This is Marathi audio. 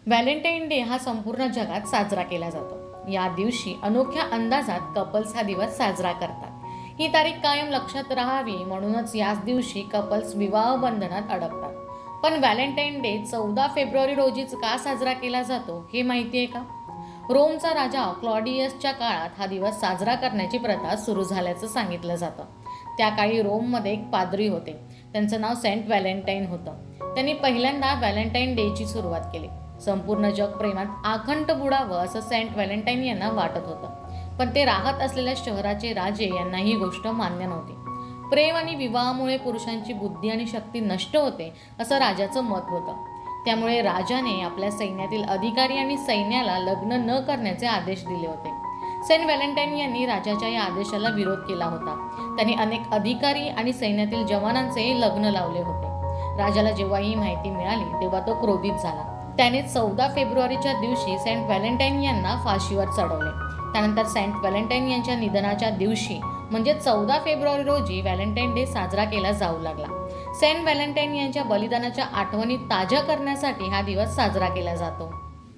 व्हॅलेंटाईन डे हा संपूर्ण जगात साजरा केला जातो. या दिवशी अनोख्या अंदाजात कपल्स हा दिवस साजरा करतात. ही तारीख कायम लक्षात राहावी म्हणूनच याच दिवशी कपल्स विवाह बंधनात अडकतात. पण व्हॅलेंटाईन डे 14 फेब्रुवारी रोजीच का साजरा केला जातो हे माहिती आहे का? रोमचा राजा क्लॉडियसच्या काळात हा दिवस साजरा करण्याची प्रथा सुरू झाल्याचं सांगितलं जातं. त्या काळी रोममध्ये एक पाद्री होते. त्यांचं नाव सेंट व्हॅलेंटाईन होतं. त्यांनी पहिल्यांदा व्हॅलेंटाईन डेची सुरुवात केली. संपूर्ण जग प्रेमात आखंड बुडावं असं सेंट व्हॅलेंटाईन यांना वाटत होतं. पण ते राहत असलेल्या शहराचे राजे यांना ही गोष्ट मान्य नव्हती. प्रेम आणि विवाहामुळे पुरुषांची बुद्धी आणि शक्ती नष्ट होते असं राजाचं मत होतं. त्यामुळे राजाने आपल्या सैन्यातील अधिकारी आणि सैन्याला लग्न न करण्याचे आदेश दिले होते. सेंट व्हॅलेंटाईन यांनी राजाच्या या आदेशाला विरोध केला होता. त्यांनी अनेक अधिकारी आणि सैन्यातील जवानांचे लग्न लावले होते. राजाला जेव्हा ही माहिती मिळाली तेव्हा तो क्रोधित झाला. त्याने 14 फेब्रुवारीच्या दिवशी सेंट व्हॅलेंटाईन यांना फाशीवर चढवले. त्यानंतर सेंट व्हॅलेंटाईन यांच्या निधनाच्या दिवशी म्हणजे 14 फेब्रुवारी रोजी व्हॅलेंटाईन डे साजरा केला जाऊ लागला. सेंट व्हॅलेंटाईन यांच्या बलिदानाच्या आठवणी ताज्या करण्यासाठी हा दिवस साजरा केला जातो.